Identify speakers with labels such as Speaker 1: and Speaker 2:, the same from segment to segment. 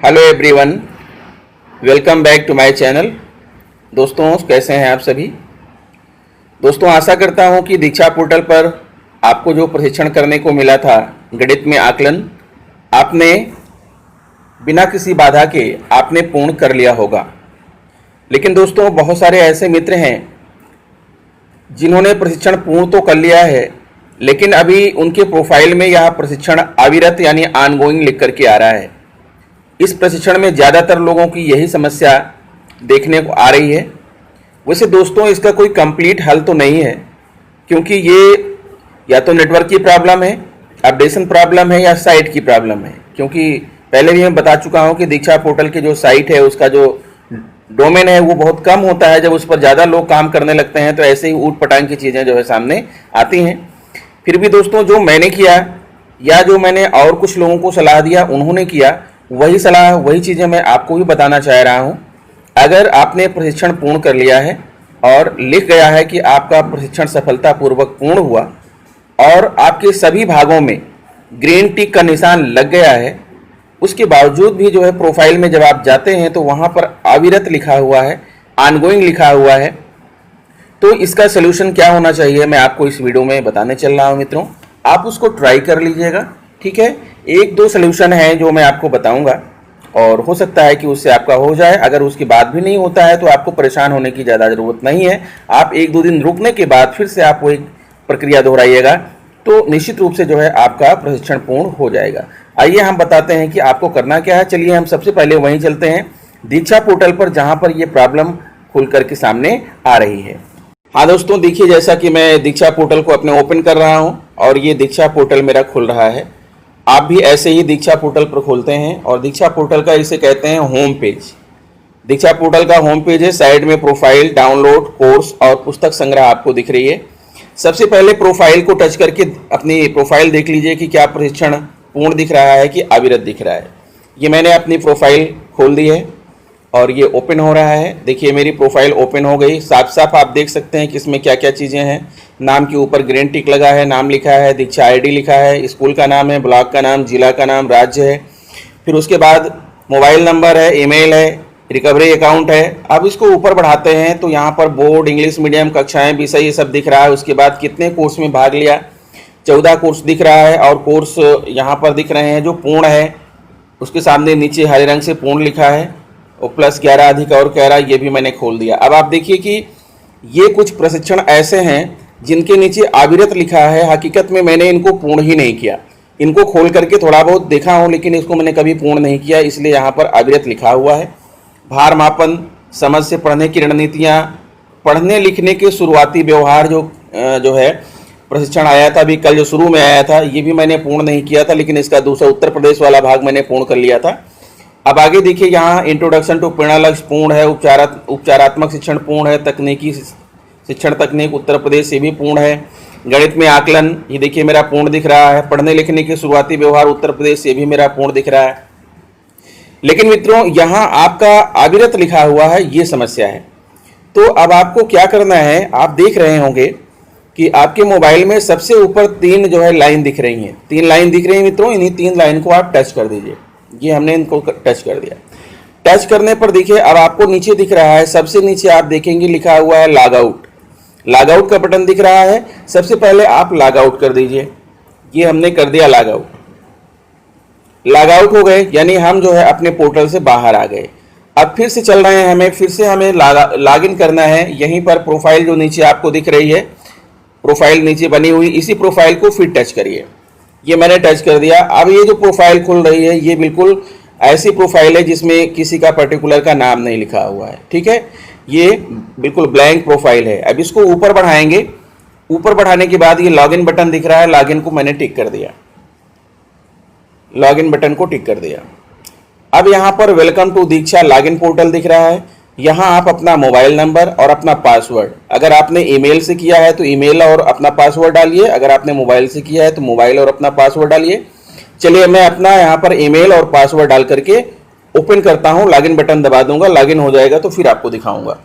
Speaker 1: Hello everyone, welcome back to my channel. दोस्तों कैसे हैं आप सभी। दोस्तों आशा करता हूं कि दीक्षा पोर्टल पर आपको जो प्रशिक्षण करने को मिला था गणित में आकलन, आपने बिना किसी बाधा के आपने पूर्ण कर लिया होगा। लेकिन दोस्तों बहुत सारे ऐसे मित्र हैं जिन्होंने प्रशिक्षण पूर्ण तो कर लिया है, लेकिन अभी उनके प्रोफाइल में यह प्रशिक्षण अविरत यानी ऑनगोइंग लिख करके आ रहा है। इस प्रशिक्षण में ज़्यादातर लोगों की यही समस्या देखने को आ रही है। वैसे दोस्तों इसका कोई कंप्लीट हल तो नहीं है, क्योंकि ये या तो नेटवर्क की प्रॉब्लम है, अपडेशन प्रॉब्लम है, या साइट की प्रॉब्लम है। क्योंकि पहले भी मैं बता चुका हूँ कि दीक्षा पोर्टल की जो साइट है उसका जो डोमेन है वो बहुत कम होता है। जब उस पर ज़्यादा लोग काम करने लगते हैं तो ऐसे ही ऊट पटांग की चीज़ें जो है सामने आती हैं। फिर भी दोस्तों जो मैंने किया या जो मैंने और कुछ लोगों को सलाह दिया उन्होंने किया, वही सलाह वही चीज़ें मैं आपको भी बताना चाह रहा हूँ। अगर आपने प्रशिक्षण पूर्ण कर लिया है और लिख गया है कि आपका प्रशिक्षण सफलतापूर्वक पूर्ण हुआ और आपके सभी भागों में ग्रीन टिक का निशान लग गया है, उसके बावजूद भी जो है प्रोफाइल में जब आप जाते हैं तो वहाँ पर अविरत लिखा हुआ है, ऑनगोइंग लिखा हुआ है, तो इसका सलूशन क्या होना चाहिए मैं आपको इस वीडियो में बताने चल रहा हूँ। मित्रों आप उसको ट्राई कर लीजिएगा, ठीक है। एक दो सलूशन हैं जो मैं आपको बताऊंगा और हो सकता है कि उससे आपका हो जाए। अगर उसके बाद भी नहीं होता है तो आपको परेशान होने की ज़्यादा ज़रूरत नहीं है। आप एक दो दिन रुकने के बाद फिर से आप वही प्रक्रिया दोहराइएगा तो निश्चित रूप से जो है आपका प्रशिक्षण पूर्ण हो जाएगा। आइए हम बताते हैं कि आपको करना क्या है। चलिए हम सबसे पहले वहीं चलते हैं दीक्षा पोर्टल पर, जहाँ पर ये प्रॉब्लम खुल करके सामने आ रही है। हाँ दोस्तों देखिए, जैसा कि मैं दीक्षा पोर्टल को अपने ओपन कर रहा हूँ और ये दीक्षा पोर्टल मेरा खुल रहा है। आप भी ऐसे ही दीक्षा पोर्टल पर खोलते हैं और दीक्षा पोर्टल का इसे कहते हैं होम पेज। दीक्षा पोर्टल का होम पेज है। साइड में प्रोफाइल, डाउनलोड, कोर्स और पुस्तक संग्रह आपको दिख रही है। सबसे पहले प्रोफाइल को टच करके अपनी प्रोफाइल देख लीजिए कि क्या प्रशिक्षण पूर्ण दिख रहा है कि अविरत दिख रहा है। ये मैंने अपनी प्रोफाइल खोल दी है और ये ओपन हो रहा है। देखिए मेरी प्रोफाइल ओपन हो गई। साफ साफ आप देख सकते हैं कि इसमें क्या क्या चीज़ें हैं। नाम के ऊपर ग्रीन टिक लगा है, नाम लिखा है, दीक्षा आईडी लिखा है, स्कूल का नाम है, ब्लॉक का नाम, जिला का नाम, राज्य है। फिर उसके बाद मोबाइल नंबर है, ईमेल है, रिकवरी अकाउंट है। अब इसको ऊपर बढ़ाते हैं तो यहाँ पर बोर्ड, इंग्लिश मीडियम, कक्षाएँ, विषय, ये सब दिख रहा है। उसके बाद कितने कोर्स में भाग लिया, 14 कोर्स दिख रहा है और कोर्स यहाँ पर दिख रहे हैं जो पूर्ण है। उसके सामने नीचे हरे रंग से पूर्ण लिखा है और प्लस 11 अधिक और 11, ये भी मैंने खोल दिया। अब आप देखिए कि ये कुछ प्रशिक्षण ऐसे हैं जिनके नीचे अविरत लिखा है। हकीकत में मैंने इनको पूर्ण ही नहीं किया। इनको खोल करके थोड़ा बहुत देखा हूँ, लेकिन इसको मैंने कभी पूर्ण नहीं किया, इसलिए यहाँ पर अविरत लिखा हुआ है। भार मापन, समझ से पढ़ने की रणनीतियाँ, पढ़ने लिखने के शुरुआती व्यवहार जो है प्रशिक्षण आया था अभी कल जो शुरू में आया था, ये भी मैंने पूर्ण नहीं किया था, लेकिन इसका दूसरा उत्तर प्रदेश वाला भाग मैंने पूर्ण कर लिया था। अब आगे देखिए, यहाँ इंट्रोडक्शन टू प्रेरणा लक्ष्य पूर्ण है, उपचारात्मक शिक्षण पूर्ण है, तकनीकी शिक्षण तकनीक उत्तर प्रदेश से भी पूर्ण है, गणित में आकलन ये देखिए मेरा पूर्ण दिख रहा है, पढ़ने लिखने के शुरुआती व्यवहार उत्तर प्रदेश से भी मेरा पूर्ण दिख रहा है। लेकिन मित्रों यहाँ आपका अविरत लिखा हुआ है, ये समस्या है। तो अब आपको क्या करना है, आप देख रहे होंगे कि आपके मोबाइल में सबसे ऊपर 3 जो है लाइन दिख रही हैं। 3 लाइन दिख रही है मित्रों, इन्हीं 3 लाइन को आप टच कर दीजिए। ये हमने इनको टच कर दिया। टच करने पर देखिए अब आपको नीचे दिख रहा है, सबसे नीचे आप देखेंगे लिखा हुआ है लॉग आउट। लॉग आउट का बटन दिख रहा है। सबसे पहले आप लॉग आउट कर दीजिए। ये हमने कर दिया लॉग आउट। लॉग आउट हो गए यानी हम जो है अपने पोर्टल से बाहर आ गए। अब फिर से चल रहे हैं, हमें लॉग इन करना है। यहीं पर प्रोफाइल जो नीचे आपको दिख रही है, प्रोफाइल नीचे बनी हुई, इसी प्रोफाइल को फिर टच करिए। ये मैंने टच कर दिया। अब ये जो प्रोफाइल खुल रही है ये बिल्कुल ऐसी प्रोफाइल है जिसमें किसी का पर्टिकुलर का नाम नहीं लिखा हुआ है, ठीक है। ये बिल्कुल ब्लैंक प्रोफाइल है। अब इसको ऊपर बढ़ाएंगे। ऊपर बढ़ाने के बाद ये लॉगिन बटन दिख रहा है, लॉगिन को मैंने टिक कर दिया। लॉगिन बटन को टिक कर दिया। अब यहाँ पर welcome to Diksha login portal दिख रहा है। यहाँ आप अपना मोबाइल नंबर और अपना पासवर्ड, अगर आपने ईमेल से किया है तो ईमेल और अपना पासवर्ड डालिए, अगर आपने मोबाइल से किया है तो मोबाइल और अपना पासवर्ड डालिए। चलिए मैं अपना यहाँ पर ईमेल और पासवर्ड डाल करके ओपन करता हूँ, लॉगिन बटन दबा दूंगा। लॉगिन हो जाएगा तो फिर आपको दिखाऊंगा।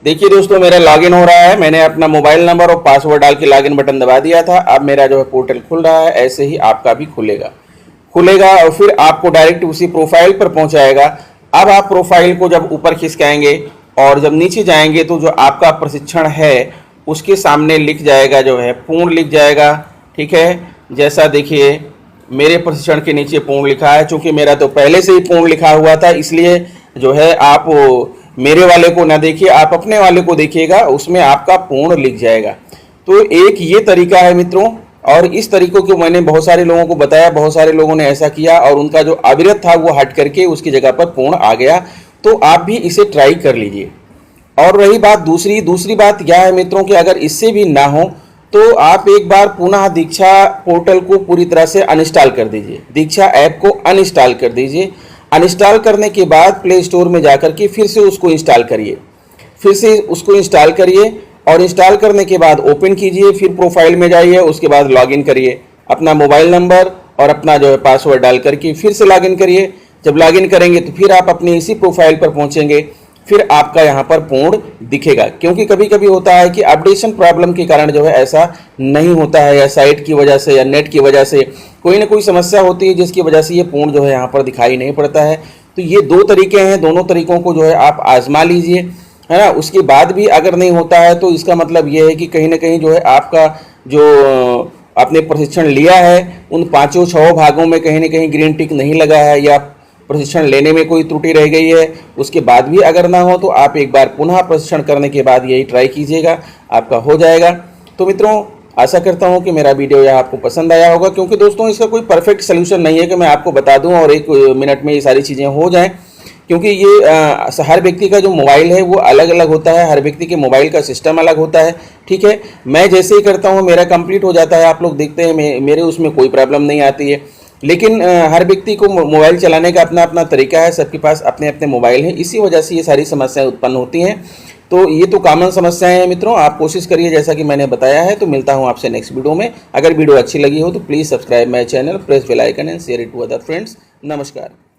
Speaker 1: देखिए दोस्तों मेरा लॉगिन हो रहा है। मैंने अपना मोबाइल नंबर और पासवर्ड डाल के लॉगिन बटन दबा दिया था। अब मेरा जो है पोर्टल खुल रहा है। ऐसे ही आपका भी खुलेगा। खुलेगा और फिर आपको डायरेक्ट उसी प्रोफाइल पर पहुंचाएगा। अब आप प्रोफाइल को जब ऊपर खिसकाएंगे और जब नीचे जाएंगे तो जो आपका प्रशिक्षण है उसके सामने लिख जाएगा, जो है पूर्ण लिख जाएगा। ठीक है, जैसा देखिए मेरे प्रशिक्षण के नीचे पूर्ण लिखा है। चूंकि मेरा तो पहले से ही पूर्ण लिखा हुआ था, इसलिए जो है आप मेरे वाले को ना देखिए, आप अपने वाले को देखिएगा, उसमें आपका पूर्ण लिख जाएगा। तो एक ये तरीका है मित्रों, और इस तरीकों को मैंने बहुत सारे लोगों को बताया, बहुत सारे लोगों ने ऐसा किया और उनका जो अविरत था वो हट करके उसकी जगह पर पूर्ण आ गया। तो आप भी इसे ट्राई कर लीजिए। और रही बात दूसरी बात क्या है मित्रों कि अगर इससे भी ना हो तो आप एक बार पुनः दीक्षा पोर्टल को पूरी तरह से अनइंस्टॉल कर दीजिए, दीक्षा ऐप को अनइंस्टॉल कर दीजिए। अनइंस्टॉल करने के बाद प्ले स्टोर में जाकर के फिर से उसको इंस्टॉल करिए, फिर से उसको इंस्टॉल करिए और इंस्टॉल करने के बाद ओपन कीजिए, फिर प्रोफाइल में जाइए, उसके बाद लॉगिन करिए, अपना मोबाइल नंबर और अपना जो है पासवर्ड डाल करके फिर से लॉगिन करिए। जब लॉगिन करेंगे तो फिर आप अपनी इसी प्रोफाइल पर पहुंचेंगे, फिर आपका यहाँ पर पूर्ण दिखेगा। क्योंकि कभी कभी होता है कि अपडेशन प्रॉब्लम के कारण जो है ऐसा नहीं होता है, या साइट की वजह से या नेट की वजह से कोई ना कोई समस्या होती है जिसकी वजह से ये पूर्ण जो है यहाँ पर दिखाई नहीं पड़ता है। तो ये दो तरीके हैं, दोनों तरीकों को जो है आप आजमा लीजिए, है ना। उसके बाद भी अगर नहीं होता है तो इसका मतलब ये है कि कहीं ना कहीं जो है आपका जो आपने प्रशिक्षण लिया है उन 5-6 भागों में कहीं ना कहीं ग्रीन टिक नहीं लगा है, या प्रशिक्षण लेने में कोई त्रुटि रह गई है। उसके बाद भी अगर ना हो तो आप एक बार पुनः प्रशिक्षण करने के बाद यही ट्राई कीजिएगा, आपका हो जाएगा। तो मित्रों आशा करता हूं कि मेरा वीडियो यह आपको पसंद आया होगा, क्योंकि दोस्तों इसका कोई परफेक्ट सोल्यूशन नहीं है कि मैं आपको बता दूं और 1 मिनट में ये सारी चीज़ें हो जाएं, क्योंकि ये हर व्यक्ति का जो मोबाइल है वो अलग अलग होता है, हर व्यक्ति के मोबाइल का सिस्टम अलग होता है। ठीक है, मैं जैसे ही करता हूँ मेरा कंप्लीट हो जाता है, आप लोग देखते हैं मेरे उसमें कोई प्रॉब्लम नहीं आती है। लेकिन हर व्यक्ति को मोबाइल चलाने का अपना अपना तरीका है, सबके पास अपने अपने मोबाइल हैं, इसी वजह से ये सारी समस्याएं उत्पन्न होती हैं। तो ये तो कॉमन समस्याएं हैं मित्रों, आप कोशिश करिए जैसा कि मैंने बताया है। तो मिलता हूं आपसे नेक्स्ट वीडियो में। अगर वीडियो अच्छी लगी हो तो please subscribe my channel, press bell icon and share it to other friends. नमस्कार।